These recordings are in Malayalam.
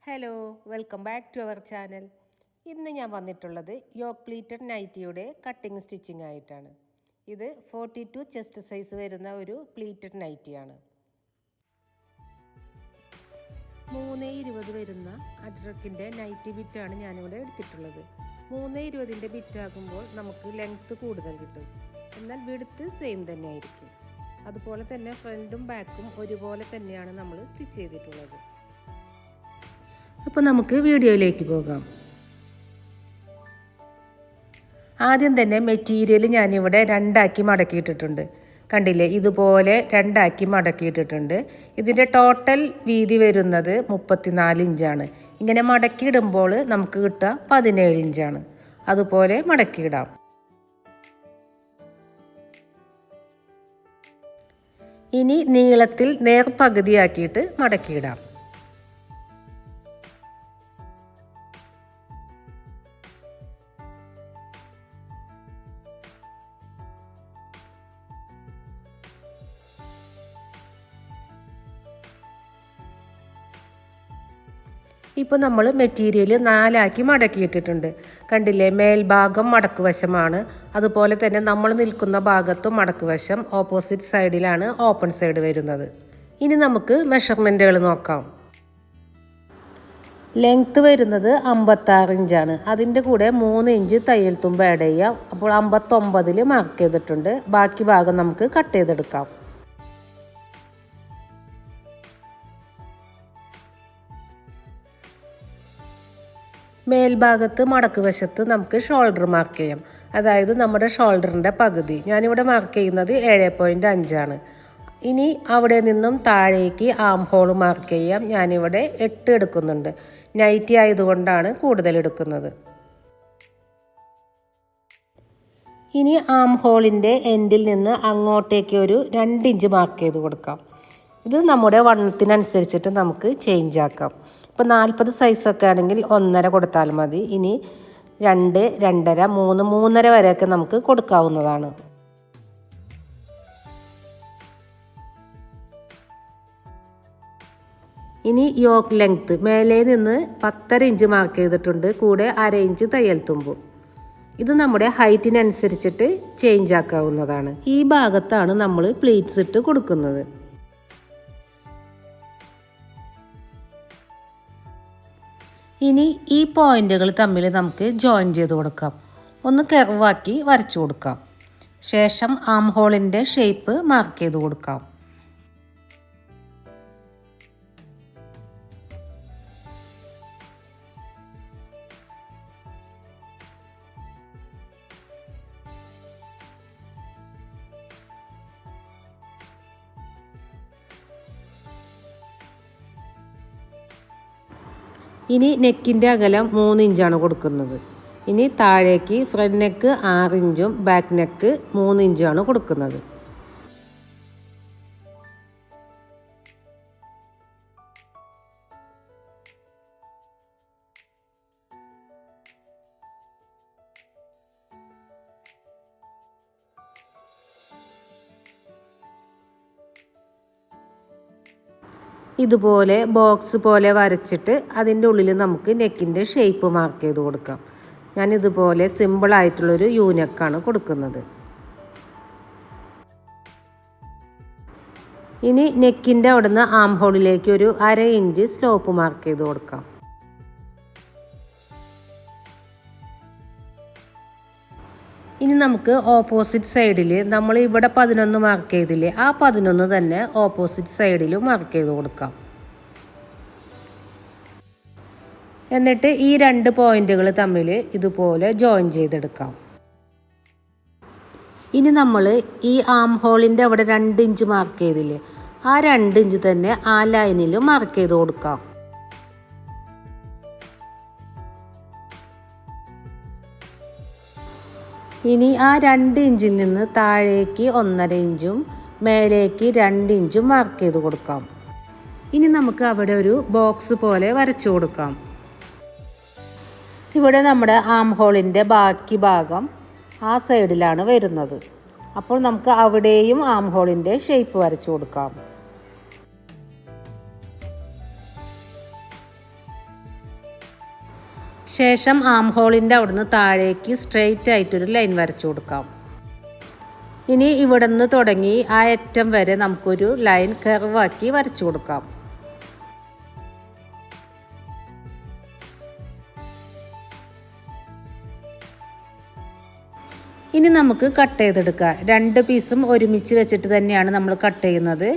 Hello, welcome back to our channel. ഇന്ന് ഞാൻ വന്നിട്ടുള്ളത് യോക്ക് പ്ലീറ്റഡ് നൈറ്റിയുടെ കട്ടിങ് സ്റ്റിച്ചിങ് ആയിട്ടാണ്. ഇത് 42 ചെസ്റ്റ് സൈസ് വരുന്ന ഒരു പ്ലീറ്റഡ് നൈറ്റിയാണ്. 3.20 വരുന്ന അജ്രക്കിൻ്റെ നൈറ്റി ബിറ്റാണ് ഞാനിവിടെ എടുത്തിട്ടുള്ളത്. 3.20ൻ്റെ ബിറ്റാകുമ്പോൾ നമുക്ക് ലെങ്ത്ത് കൂടുതൽ കിട്ടും, എന്നാൽ വിഡ്ത്ത് സെയിം തന്നെ ആയിരിക്കും. അതുപോലെ തന്നെ ഫ്രണ്ടും ബാക്കും ഒരുപോലെ തന്നെയാണ് നമ്മൾ സ്റ്റിച്ച് ചെയ്തിട്ടുള്ളത്. അപ്പോൾ നമുക്ക് വീഡിയോയിലേക്ക് പോകാം. ആദ്യം തന്നെ മെറ്റീരിയൽ ഞാനിവിടെ രണ്ടാക്കി മടക്കിയിട്ടിട്ടുണ്ട്. കണ്ടില്ലേ, ഇതുപോലെ രണ്ടാക്കി മടക്കിയിട്ടിട്ടുണ്ട്. ഇതിൻ്റെ ടോട്ടൽ വീതി വരുന്നത് 34 ഇഞ്ചാണ്. ഇങ്ങനെ മടക്കിയിടുമ്പോൾ നമുക്ക് കിട്ടുക 17 ഇഞ്ചാണ്. അതുപോലെ മടക്കിയിടാം. ഇനി നീളത്തിൽ നേർപകുതിയാക്കിയിട്ട് മടക്കിയിടാം. ഇപ്പോൾ നമ്മൾ മെറ്റീരിയൽ 4 ആക്കി മടക്കിയിട്ടിട്ടുണ്ട്. കണ്ടില്ലേ, മേൽഭാഗം മടക്ക് വശമാണ്. അതുപോലെ തന്നെ നമ്മൾ നിൽക്കുന്ന ഭാഗത്തും മടക്ക് വശം, ഓപ്പോസിറ്റ് സൈഡിലാണ് ഓപ്പൺ സൈഡ് വരുന്നത്. ഇനി നമുക്ക് മെഷർമെൻറ്റുകൾ നോക്കാം. ലെങ്ത്ത് വരുന്നത് 56 ഇഞ്ചാണ്. അതിൻ്റെ കൂടെ 3 ഇഞ്ച് തയ്യൽ തുമ്പ് ആഡ് ചെയ്യാം. അപ്പോൾ 59ൽ മാർക്ക് ചെയ്തിട്ടുണ്ട്. ബാക്കി ഭാഗം നമുക്ക് കട്ട് ചെയ്തെടുക്കാം. മേൽഭാഗത്ത് മടക്ക് വശത്ത് നമുക്ക് ഷോൾഡർ മാർക്ക് ചെയ്യാം. അതായത് നമ്മുടെ ഷോൾഡറിൻ്റെ പകുതി. ഞാനിവിടെ മാർക്ക് ചെയ്യുന്നത് 7.5 ആണ്. ഇനി അവിടെ നിന്നും താഴേക്ക് ആം ഹോൾ മാർക്ക് ചെയ്യാം. ഞാനിവിടെ 8 എടുക്കുന്നുണ്ട്. നൈറ്റി ആയതുകൊണ്ടാണ് കൂടുതൽ എടുക്കുന്നത്. ഇനി ആം ഹോളിൻ്റെ എൻഡിൽ നിന്ന് അങ്ങോട്ടേക്ക് ഒരു 2 ഇഞ്ച് മാർക്ക് ചെയ്ത് കൊടുക്കാം. ഇത് നമ്മുടെ വണ്ണത്തിനനുസരിച്ചിട്ട് നമുക്ക് ചേഞ്ച് ആക്കാം. ഇപ്പോൾ 40 സൈസൊക്കെ ആണെങ്കിൽ 1.5 കൊടുത്താൽ മതി. ഇനി 2, 2.5, 3, 3.5 വരെയൊക്കെ നമുക്ക് കൊടുക്കാവുന്നതാണ്. ഇനി യോക്ക് ലെങ്ത്ത് മേലെ നിന്ന് 10.5 ഇഞ്ച് മാർക്ക് ചെയ്തിട്ടുണ്ട്. കൂടെ 1/2 ഇഞ്ച് തയ്യൽ തുമ്പും. ഇത് നമ്മുടെ ഹൈറ്റിനനുസരിച്ചിട്ട് ചേഞ്ച് ആക്കാവുന്നതാണ്. ഈ ഭാഗത്താണ് നമ്മൾ പ്ലീറ്റ്സ് ഇട്ട് കൊടുക്കുന്നത്. ഇനി ഈ പോയിന്റുകൾ തമ്മിൽ നമുക്ക് ജോയിൻ ചെയ്ത് കൊടുക്കാം. ഒന്ന് കർവാക്കി വരച്ചു കൊടുക്കാം. ശേഷം ആം ഹോളിൻ്റെ ഷേപ്പ് മാർക്ക് ചെയ്ത് കൊടുക്കാം. ഇനി നെക്കിൻ്റെ അകലം 3 ഇഞ്ചാണ് കൊടുക്കുന്നത്. ഇനി താഴേക്ക് ഫ്രണ്ട് നെക്ക് 6 ഇഞ്ചും ബാക്ക് നെക്ക് 3 ഇഞ്ചുമാണ് കൊടുക്കുന്നത്. ഇതുപോലെ ബോക്സ് പോലെ വരച്ചിട്ട് അതിൻ്റെ ഉള്ളിൽ നമുക്ക് നെക്കിൻ്റെ ഷേപ്പ് മാർക്ക് ചെയ്ത് കൊടുക്കാം. ഞാനിതുപോലെ സിമ്പിളായിട്ടുള്ളൊരു യൂനെക്കാണ് കൊടുക്കുന്നത്. ഇനി നെക്കിൻ്റെ അവിടുന്ന് ആം ഹോളിലേക്ക് ഒരു 1/2 ഇഞ്ച് സ്ലോപ്പ് മാർക്ക് ചെയ്ത് കൊടുക്കാം. ഇനി നമുക്ക് ഓപ്പോസിറ്റ് സൈഡിൽ നമ്മൾ ഇവിടെ 11 മാർക്ക് ചെയ്തില്ലേ, ആ 11 തന്നെ ഓപ്പോസിറ്റ് സൈഡിലും മാർക്ക് ചെയ്ത് കൊടുക്കാം. എന്നിട്ട് ഈ 2 പോയിന്റുകൾ തമ്മിൽ ഇതുപോലെ ജോയിൻ ചെയ്തെടുക്കാം. ഇനി നമ്മൾ ഈ ആം ഹോളിൻ്റെ അവിടെ 2 ഇഞ്ച് മാർക്ക് ചെയ്തില്ലേ, ആ 2 ഇഞ്ച് തന്നെ ആ ലൈനിലും മാർക്ക് ചെയ്ത് കൊടുക്കാം. ഇനി ആ 2 ഇഞ്ചിൽ നിന്ന് താഴേക്ക് 1.5 ഇഞ്ചും മേലേക്ക് 2 ഇഞ്ചും മാർക്ക് ചെയ്ത് കൊടുക്കാം. ഇനി നമുക്ക് അവിടെ ഒരു ബോക്സ് പോലെ വരച്ചു കൊടുക്കാം. ഇവിടെ നമ്മുടെ ആം ഹോളിൻ്റെ ബാക്കി ഭാഗം ആ സൈഡിലാണ് വരുന്നത്. അപ്പോൾ നമുക്ക് അവിടെയും ആം ഹോളിൻ്റെ ഷേപ്പ് വരച്ചു കൊടുക്കാം. ശേഷം ആം ഹോളിൻ്റെ അവിടുന്ന് താഴേക്ക് സ്ട്രെയിറ്റ് ആയിട്ടൊരു ലൈൻ വരച്ചു കൊടുക്കാം. ഇനി ഇവിടെ നിന്ന് തുടങ്ങി ആ അറ്റം വരെ നമുക്കൊരു ലൈൻ കർവാക്കി വരച്ചു കൊടുക്കാം. ഇനി നമുക്ക് കട്ട് ചെയ്തെടുക്കാം. 2 പീസും ഒരുമിച്ച് വെച്ചിട്ട് തന്നെയാണ് നമ്മൾ കട്ട് ചെയ്യുന്നത്.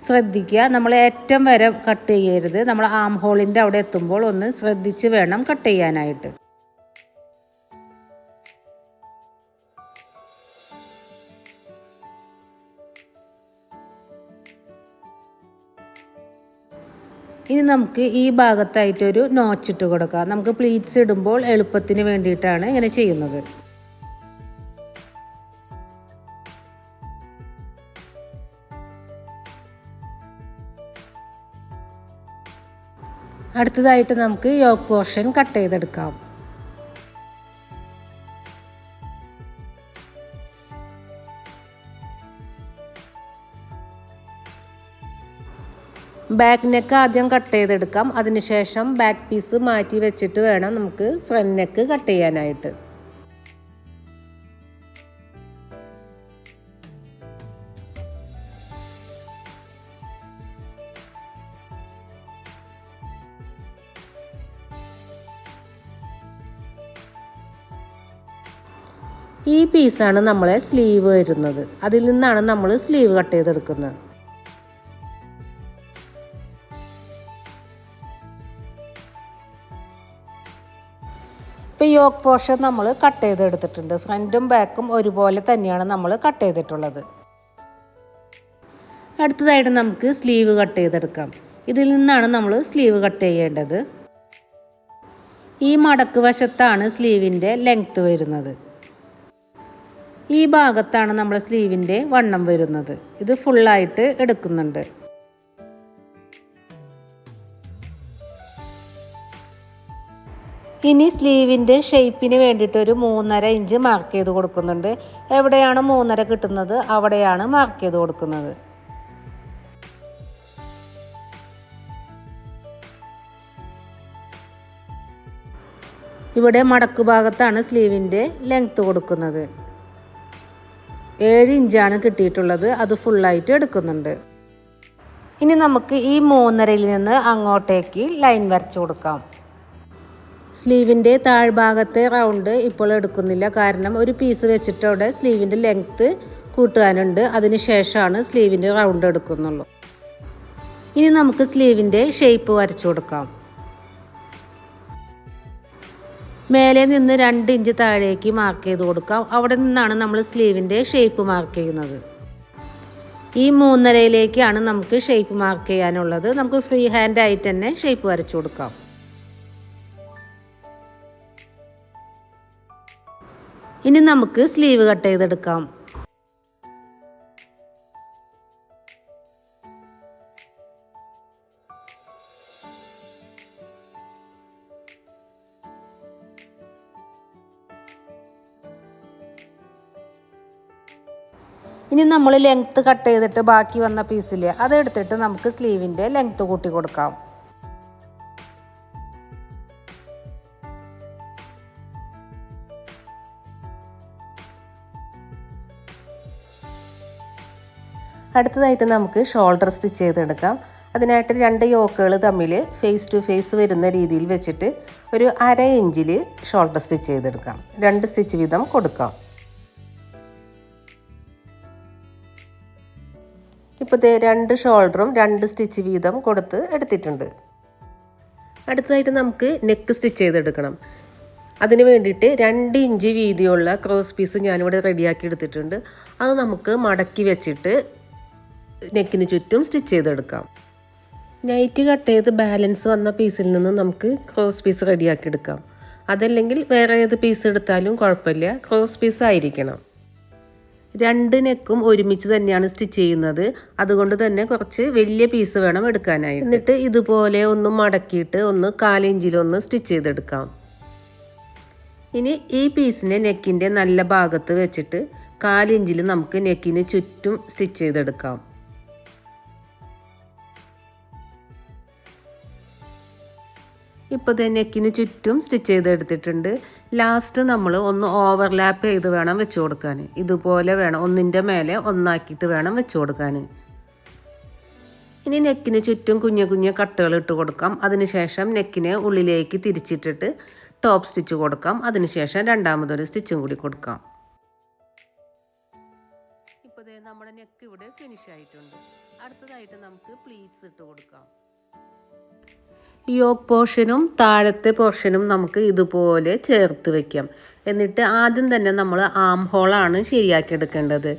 ശ്രദ്ധിക്കുക, നമ്മൾ അറ്റം വരെ കട്ട് ചെയ്യരുത്. നമ്മൾ ആം ഹോളിൻ്റെ അവിടെ എത്തുമ്പോൾ ഒന്ന് ശ്രദ്ധിച്ച് വേണം കട്ട് ചെയ്യാനായിട്ട്. ഇനി നമുക്ക് ഈ ഭാഗത്തായിട്ടൊരു നോച്ചിട്ട് കൊടുക്കാം. നമുക്ക് പ്ലീറ്റ്സ് ഇടുമ്പോൾ എളുപ്പത്തിന് വേണ്ടിയിട്ടാണ് ഇങ്ങനെ ചെയ്യുന്നത്. അടുത്തതായിട്ട് നമുക്ക് യോക്ക് പോർഷൻ കട്ട് ചെയ്തെടുക്കാം. ബാക്ക് നെക്ക് ആദ്യം കട്ട് ചെയ്തെടുക്കാം. അതിനുശേഷം ബാക്ക് പീസ് മാറ്റി വെച്ചിട്ട് വേണം നമുക്ക് ഫ്രണ്ട് നെക്ക് കട്ട് ചെയ്യാനായിട്ട്. ഈ പീസാണ് നമ്മളെ സ്ലീവ് വരുന്നത്. അതിൽ നിന്നാണ് നമ്മൾ സ്ലീവ് കട്ട് ചെയ്തെടുക്കുന്നത്. ഇപ്പോൾ യോക്ക് പോർഷൻ നമ്മൾ കട്ട് ചെയ്തെടുത്തിട്ടുണ്ട്. ഫ്രണ്ടും ബാക്കും ഒരുപോലെ തന്നെയാണ് നമ്മൾ കട്ട് ചെയ്തിട്ടുള്ളത്. അടുത്തതായിട്ട് നമുക്ക് സ്ലീവ് കട്ട് ചെയ്തെടുക്കാം. ഇതിൽ നിന്നാണ് നമ്മൾ സ്ലീവ് കട്ട് ചെയ്യേണ്ടത്. ഈ മടക്ക് വശത്താണ് സ്ലീവിൻ്റെ ലെങ്ത്ത് വരുന്നത്. ഈ ഭാഗത്താണ് നമ്മുടെ സ്ലീവിൻ്റെ വണ്ണം വരുന്നത്. ഇത് ഫുള്ളായിട്ട് എടുക്കുന്നുണ്ട്. ഇനി സ്ലീവിൻ്റെ ഷേപ്പിന് വേണ്ടിയിട്ട് ഒരു 3.5 ഇഞ്ച് മാർക്ക് ചെയ്ത് കൊടുക്കുന്നുണ്ട്. എവിടെയാണ് 3.5 കിട്ടുന്നത് അവിടെയാണ് മാർക്ക് ചെയ്ത് കൊടുക്കുന്നത്. ഇവിടെ മടക്കു ഭാഗത്താണ് സ്ലീവിൻ്റെ ലെങ്ത്ത് കൊടുക്കുന്നത്. 7 ഇഞ്ചാണ് കിട്ടിയിട്ടുള്ളത്. അത് ഫുള്ളായിട്ട് എടുക്കുന്നുണ്ട്. ഇനി നമുക്ക് ഈ 3.5-ൽ നിന്ന് അങ്ങോട്ടേക്ക് ലൈൻ വരച്ചു കൊടുക്കാം. സ്ലീവിൻ്റെ താഴ്ഭാഗത്തെ റൗണ്ട് ഇപ്പോൾ എടുക്കുന്നില്ല. കാരണം ഒരു പീസ് വെച്ചിട്ടവിടെ സ്ലീവിൻ്റെ ലെങ്ത്ത് കൂട്ടാനുണ്ട്. അതിന് ശേഷമാണ് സ്ലീവിൻ്റെ റൗണ്ട് എടുക്കുന്നുള്ളൂ. ഇനി നമുക്ക് സ്ലീവിൻ്റെ ഷേപ്പ് വരച്ചു കൊടുക്കാം. മേലെ നിന്ന് 2 ഇഞ്ച് താഴേക്ക് മാർക്ക് ചെയ്ത് കൊടുക്കാം. അവിടെ നിന്നാണ് നമ്മൾ സ്ലീവിൻ്റെ ഷേപ്പ് മാർക്ക് ചെയ്യുന്നത്. ഈ 3.5-ലേക്കാണ് നമുക്ക് ഷേപ്പ് മാർക്ക് ചെയ്യാനുള്ളത്. നമുക്ക് ഫ്രീ ഹാൻഡ് ആയിട്ട് തന്നെ ഷേപ്പ് വരച്ചു കൊടുക്കാം. ഇനി നമുക്ക് സ്ലീവ് കട്ട് ചെയ്തെടുക്കാം. ഇനി നമ്മൾ ലെങ്ത്ത് കട്ട് ചെയ്തിട്ട് ബാക്കി വന്ന പീസില്ലേ അതെടുത്തിട്ട് നമുക്ക് സ്ലീവിൻ്റെ ലെങ്ത്ത് കൂട്ടി കൊടുക്കാം. അടുത്തതായിട്ട് നമുക്ക് ഷോൾഡർ സ്റ്റിച്ച് ചെയ്തെടുക്കാം. അതിനായിട്ട് 2 യോക്കുകൾ തമ്മിൽ ഫേസ് ടു ഫേസ് വരുന്ന രീതിയിൽ വെച്ചിട്ട് ഒരു 1/2 ഇഞ്ചിൽ ഷോൾഡർ സ്റ്റിച്ച് ചെയ്തെടുക്കാം. 2 സ്റ്റിച്ച് വീതം കൊടുക്കാം. ഇപ്പോൾ 2 ഷോൾഡറും 2 സ്റ്റിച്ച് വീതം കൊടുത്ത് എടുത്തിട്ടുണ്ട്. അടുത്തതായിട്ട് നമുക്ക് നെക്ക് സ്റ്റിച്ച് ചെയ്തെടുക്കണം. അതിന് വേണ്ടിയിട്ട് 2 ഇഞ്ച് വീതിയുള്ള ക്രോസ് പീസ് ഞാനിവിടെ റെഡിയാക്കി എടുത്തിട്ടുണ്ട്. അത് നമുക്ക് മടക്കി വെച്ചിട്ട് നെക്കിന് ചുറ്റും സ്റ്റിച്ച് ചെയ്തെടുക്കാം. നൈറ്റ് കട്ട് ചെയ്ത് ബാലൻസ് വന്ന പീസിൽ നിന്ന് നമുക്ക് ക്രോസ് പീസ് റെഡിയാക്കി എടുക്കാം. അതല്ലെങ്കിൽ വേറെ ഏത് പീസ് എടുത്താലും കുഴപ്പമില്ല, ക്രോസ് പീസ് ആയിരിക്കണം. 2 നെക്കും ഒരുമിച്ച് തന്നെയാണ് സ്റ്റിച്ച് ചെയ്യുന്നത്. അതുകൊണ്ട് തന്നെ കുറച്ച് വലിയ പീസ് വേണം എടുക്കാനായി. എന്നിട്ട് ഇതുപോലെ ഒന്ന് മടക്കിയിട്ട് ഒന്ന് 1/4 ഇഞ്ചിലൊന്ന് സ്റ്റിച്ച് ചെയ്തെടുക്കാം. ഇനി ഈ പീസിനെ നെക്കിൻ്റെ നല്ല ഭാഗത്ത് വെച്ചിട്ട് 1/4 ഇഞ്ചിൽ നമുക്ക് നെക്കിന് ചുറ്റും സ്റ്റിച്ച് ചെയ്തെടുക്കാം. ഇപ്പോൾ ഇത് നെക്കിന് ചുറ്റും സ്റ്റിച്ച് ചെയ്തെടുത്തിട്ടുണ്ട്. ലാസ്റ്റ് നമ്മൾ ഒന്ന് ഓവർലാപ്പ് ചെയ്ത് വേണം വെച്ച് കൊടുക്കാൻ. ഇതുപോലെ വേണം, ഒന്നിൻ്റെ മേലെ ഒന്നാക്കിയിട്ട് വേണം വെച്ച് കൊടുക്കാൻ. ഇനി നെക്കിന് ചുറ്റും കുഞ്ഞു കുഞ്ഞു കട്ടുകൾ ഇട്ട് കൊടുക്കാം. അതിനുശേഷം നെക്കിനെ ഉള്ളിലേക്ക് തിരിച്ചിട്ടിട്ട് ടോപ്പ് സ്റ്റിച്ച് കൊടുക്കാം. അതിനുശേഷം രണ്ടാമതൊരു സ്റ്റിച്ചും കൂടി കൊടുക്കാം. ഇപ്പോൾ നമ്മുടെ നെക്ക് ഇവിടെ ഫിനിഷ് ആയിട്ടുണ്ട്. അടുത്തതായിട്ട് നമുക്ക് പ്ലീറ്റ്സ് ഇട്ട് കൊടുക്കാം. യോക്ക് പോർഷനും താഴത്തെ പോർഷനും നമുക്ക് ഇതുപോലെ ചേർത്ത് വയ്ക്കാം. എന്നിട്ട് ആദ്യം തന്നെ നമ്മൾ ആം ഹോളാണ് ശരിയാക്കി എടുക്കേണ്ടത്.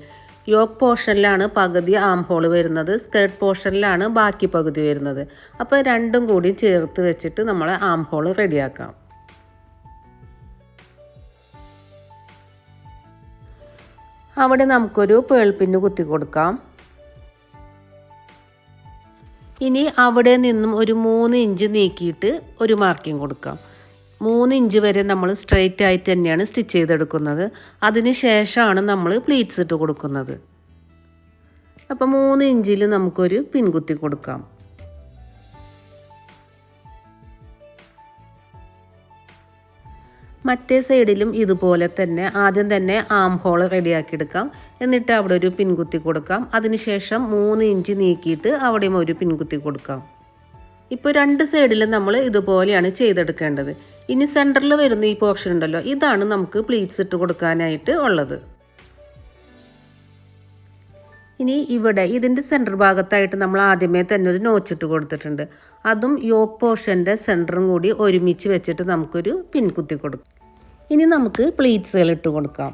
യോക്ക് പോർഷനിലാണ് പകുതി ആം ഹോൾ വരുന്നത്, സ്കേർട്ട് പോർഷനിലാണ് ബാക്കി പകുതി വരുന്നത്. അപ്പോൾ രണ്ടും കൂടി ചേർത്ത് വെച്ചിട്ട് നമ്മൾ ആം ഹോൾ റെഡിയാക്കാം. അവിടെ നമുക്കൊരു പേൾ പിന്ന് കുത്തി കൊടുക്കാം. ഇനി അവിടെ നിന്നും ഒരു 3 ഇഞ്ച് നീക്കിയിട്ട് ഒരു മാർക്കിംഗ് കൊടുക്കാം. 3 ഇഞ്ച് വരെ നമ്മൾ സ്ട്രെയിറ്റ് ആയിട്ട് തന്നെയാണ് സ്റ്റിച്ച് ചെയ്തെടുക്കുന്നത്. അതിന് ശേഷമാണ് നമ്മൾ പ്ലീറ്റ്സ് ഇട്ട് കൊടുക്കുന്നത്. അപ്പോൾ 3 ഇഞ്ചിൽ നമുക്കൊരു പിൻകുത്തി കൊടുക്കാം. മറ്റേ സൈഡിലും ഇതുപോലെ തന്നെ ആദ്യം തന്നെ ആം ഹോൾ റെഡിയാക്കി എടുക്കാം. എന്നിട്ട് അവിടെ ഒരു പിൻകുത്തി കൊടുക്കാം. അതിനുശേഷം 3 ഇഞ്ച് നീക്കിയിട്ട് അവിടെയും ഒരു പിൻകുത്തി കൊടുക്കാം. ഇപ്പോൾ രണ്ട് സൈഡിലും നമ്മൾ ഇതുപോലെയാണ് ചെയ്തെടുക്കേണ്ടത്. ഇനി സെൻറ്ററിൽ വരുന്ന ഈ പോർഷൻ ഉണ്ടല്ലോ, ഇതാണ് നമുക്ക് പ്ലീറ്റ്സ് ഇട്ട് കൊടുക്കാനായിട്ട് ഉള്ളത്. ഇനി ഇവിടെ ഇതിൻ്റെ സെൻറ്റർ ഭാഗത്തായിട്ട് നമ്മൾ ആദ്യമേ തന്നെ ഒരു നോച്ചിട്ട് കൊടുത്തിട്ടുണ്ട്. അതും യോക്ക് പോർഷൻ്റെ സെൻറ്ററും കൂടി ഒരുമിച്ച് വെച്ചിട്ട് നമുക്കൊരു പിൻകുത്തി കൊടുക്കാം. ഇനി നമുക്ക് പ്ലീറ്റ്സുകൾ ഇട്ട് കൊടുക്കാം.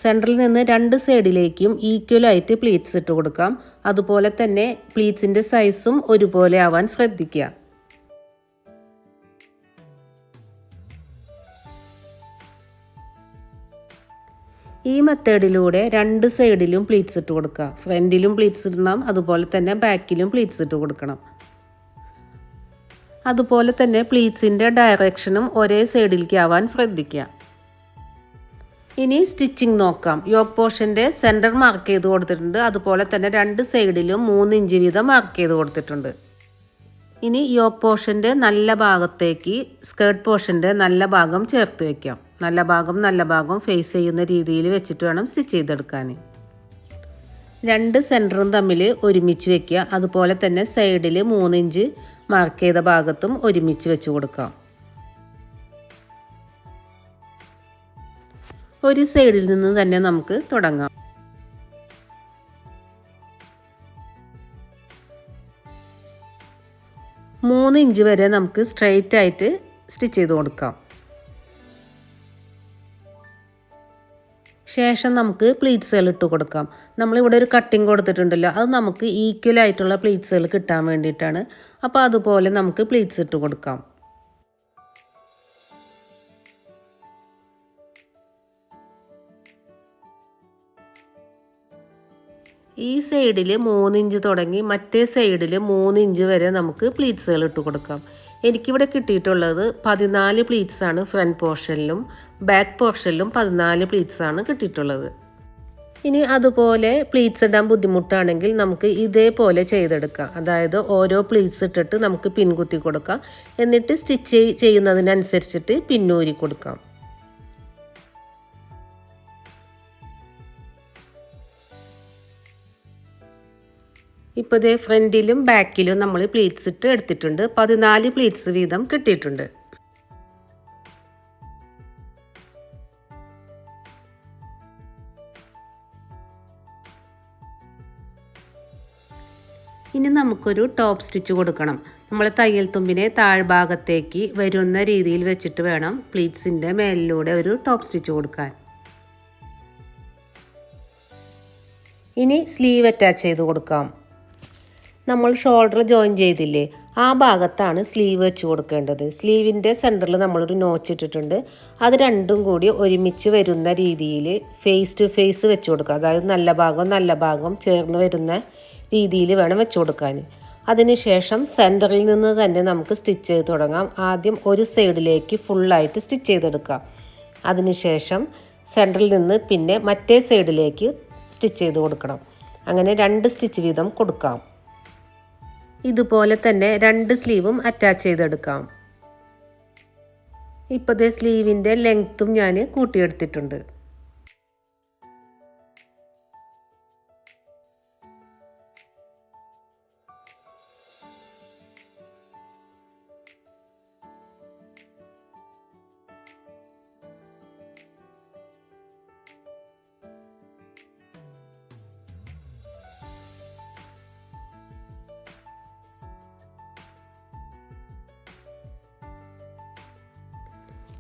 സെൻറ്ററിൽ നിന്ന് രണ്ട് സൈഡിലേക്കും ഈക്വലായിട്ട് പ്ലീറ്റ്സ് ഇട്ട് കൊടുക്കാം. അതുപോലെ തന്നെ പ്ലീറ്റ്സിൻ്റെ സൈസും ഒരുപോലെ ആവാൻ ശ്രദ്ധിക്കുക. ഈ മെത്തേഡിലൂടെ രണ്ട് സൈഡിലും പ്ലീറ്റ്സ് ഇട്ട് കൊടുക്കുക. ഫ്രണ്ടിലും പ്ലീറ്റ്സ് ഇടണം, അതുപോലെ തന്നെ ബാക്കിലും പ്ലീറ്റ്സ് ഇട്ട് കൊടുക്കണം. അതുപോലെ തന്നെ പ്ലീറ്റ്സിൻ്റെ ഡയറക്ഷനും ഒരേ സൈഡിലേക്ക് ആവാൻ ശ്രദ്ധിക്കുക. ഇനി സ്റ്റിച്ചിങ് നോക്കാം. യോക്ക് പോർഷൻ്റെ സെൻറ്റർ മാർക്ക് ചെയ്ത് കൊടുത്തിട്ടുണ്ട്. അതുപോലെ തന്നെ രണ്ട് സൈഡിലും 3 ഇഞ്ച് വീതം മാർക്ക് ചെയ്ത് കൊടുത്തിട്ടുണ്ട്. ഇനി യോക്ക് പോർഷൻ്റെ നല്ല ഭാഗത്തേക്ക് സ്കേർട്ട് പോർഷൻ്റെ നല്ല ഭാഗം ചേർത്ത് വയ്ക്കാം. നല്ല ഭാഗം ഫേസ് ചെയ്യുന്ന രീതിയിൽ വെച്ചിട്ട് വേണം സ്റ്റിച്ച് ചെയ്തെടുക്കാൻ. രണ്ട് സെൻറ്ററും തമ്മിൽ ഒരുമിച്ച് വയ്ക്കുക. അതുപോലെ തന്നെ സൈഡിൽ 3 ഇഞ്ച് മാർക്ക് ചെയ്ത ഭാഗത്തും ഒരുമിച്ച് വെച്ച് കൊടുക്കാം. ഒരു സൈഡിൽ നിന്ന് തന്നെ നമുക്ക് തുടങ്ങാം. മൂന്ന് ഇഞ്ച് വരെ നമുക്ക് സ്ട്രെയിറ്റ് ആയിട്ട് സ്റ്റിച്ച് ചെയ്ത് കൊടുക്കാം. ശേഷം നമുക്ക് പ്ലീറ്റ്സുകൾ ഇട്ട് കൊടുക്കാം. നമ്മളിവിടെ ഒരു കട്ടിങ് കൊടുത്തിട്ടുണ്ടല്ലോ, അത് നമുക്ക് ഈക്വൽ ആയിട്ടുള്ള പ്ലീറ്റ്സുകൾ കിട്ടാൻ വേണ്ടിയിട്ടാണ്. അപ്പോൾ അതുപോലെ നമുക്ക് പ്ലീറ്റ്സ് ഇട്ട് കൊടുക്കാം. ഈ സൈഡിൽ 3 ഇഞ്ച് തുടങ്ങി മറ്റേ സൈഡിൽ 3 ഇഞ്ച് വരെ നമുക്ക് പ്ലീറ്റ്സുകൾ ഇട്ട് കൊടുക്കാം. എനിക്കിവിടെ കിട്ടിയിട്ടുള്ളത് 14 പ്ലീറ്റ്സാണ്. ഫ്രണ്ട് പോർഷനിലും ബാക്ക് പോർഷനിലും 14 പ്ലീറ്റ്സാണ് കിട്ടിയിട്ടുള്ളത്. ഇനി അതുപോലെ പ്ലീറ്റ്സ് ഇടാൻ ബുദ്ധിമുട്ടാണെങ്കിൽ നമുക്ക് ഇതേപോലെ ചെയ്തെടുക്കാം. അതായത് ഓരോ പ്ലീറ്റ്സ് ഇട്ടിട്ട് നമുക്ക് പിൻകുത്തി കൊടുക്കാം. എന്നിട്ട് സ്റ്റിച്ച് ചെയ്യുന്നതിനനുസരിച്ചിട്ട് പിന്നൂരി കൊടുക്കാം. ഇപ്പോൾ ഇതേ ഫ്രണ്ടിലും ബാക്കിലും നമ്മൾ പ്ലീറ്റ്സ് ഇട്ട് എടുത്തിട്ടുണ്ട്. 14 പ്ലീറ്റ്സ് വീതം കിട്ടിയിട്ടുണ്ട്. ഇനി നമുക്കൊരു ടോപ്പ് സ്റ്റിച്ച് കൊടുക്കണം. നമ്മൾ തയ്യൽ തുമ്പിനെ താഴ്ഭാഗത്തേക്ക് വരുന്ന രീതിയിൽ വെച്ചിട്ട് വേണം പ്ലീറ്റ്സിൻ്റെ മേലിലൂടെ ഒരു ടോപ്പ് സ്റ്റിച്ച് കൊടുക്കാൻ. ഇനി സ്ലീവ് അറ്റാച്ച് ചെയ്ത് കൊടുക്കാം. നമ്മൾ ഷോൾഡർ ജോയിൻ ചെയ്തില്ലേ, ആ ഭാഗത്താണ് സ്ലീവ് വെച്ച് കൊടുക്കേണ്ടത്. സ്ലീവിൻ്റെ സെൻറ്ററിൽ നമ്മളൊരു നോച്ച് ഇട്ടിട്ടുണ്ട്. അത് രണ്ടും കൂടി ഒരുമിച്ച് വരുന്ന രീതിയിൽ ഫേസ് ടു ഫേസ് വെച്ച് കൊടുക്കുക. അതായത് നല്ല ഭാഗം ചേർന്ന് വരുന്ന രീതിയിൽ വേണം വെച്ച് കൊടുക്കാൻ. അതിനുശേഷം സെൻറ്ററിൽ നിന്ന് തന്നെ നമുക്ക് സ്റ്റിച്ച് ചെയ്ത് തുടങ്ങാം. ആദ്യം ഒരു സൈഡിലേക്ക് ഫുള്ളായിട്ട് സ്റ്റിച്ച് ചെയ്തെടുക്കാം. അതിനുശേഷം സെൻറ്ററിൽ നിന്ന് പിന്നെ മറ്റേ സൈഡിലേക്ക് സ്റ്റിച്ച് ചെയ്ത് കൊടുക്കണം. അങ്ങനെ 2 സ്റ്റിച്ച് വീതം കൊടുക്കാം. ഇതുപോലെ തന്നെ 2 സ്ലീവും അറ്റാച്ച് ചെയ്തെടുക്കാം. ഇപ്പോൾ ദേ സ്ലീവിൻ്റെ ലെങ്ത്തും ഞാൻ കൂട്ടിയെടുത്തിട്ടുണ്ട്.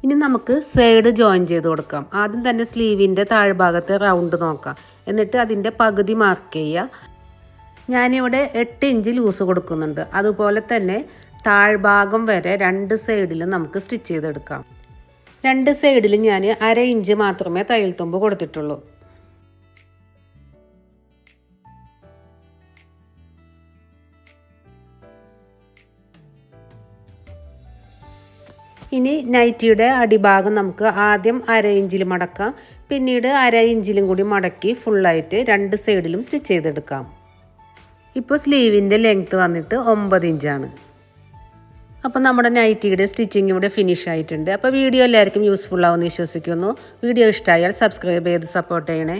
ഇനി നമുക്ക് സൈഡ് ജോയിൻ ചെയ്ത് കൊടുക്കാം. ആദ്യം തന്നെ സ്ലീവിൻ്റെ താഴ്ഭാഗത്ത് റൗണ്ട് നോക്കാം. എന്നിട്ട് അതിൻ്റെ പകുതി മാർക്ക് ചെയ്യുക. ഞാനിവിടെ 8 ഇഞ്ച് ലൂസ് കൊടുക്കുന്നുണ്ട്. അതുപോലെ തന്നെ താഴ്ഭാഗം വരെ 2 സൈഡിലും നമുക്ക് സ്റ്റിച്ച് ചെയ്തെടുക്കാം. 2 സൈഡിലും ഞാൻ 1/2 ഇഞ്ച് മാത്രമേ തയ്യൽ തുമ്പ് കൊടുത്തിട്ടുള്ളൂ. ഇനി നൈറ്റിയുടെ അടിഭാഗം നമുക്ക് ആദ്യം 1/2 ഇഞ്ചിൽ മടക്കാം. പിന്നീട് 1/2 ഇഞ്ചിലും കൂടി മടക്കി ഫുള്ളായിട്ട് 2 സൈഡിലും സ്റ്റിച്ച് ചെയ്തെടുക്കാം. ഇപ്പോൾ സ്ലീവിൻ്റെ ലെങ്ത്ത് വന്നിട്ട് 9 ഇഞ്ചാണ്. അപ്പോൾ നമ്മുടെ നൈറ്റിയുടെ സ്റ്റിച്ചിങ് ഇവിടെ ഫിനിഷ് ആയിട്ടുണ്ട്. അപ്പോൾ വീഡിയോ എല്ലാവർക്കും യൂസ്ഫുൾ ആവുമെന്ന് വിശ്വസിക്കുന്നു. വീഡിയോ ഇഷ്ടമായാൽ സബ്സ്ക്രൈബ് ചെയ്ത് സപ്പോർട്ട് ചെയ്യണേ.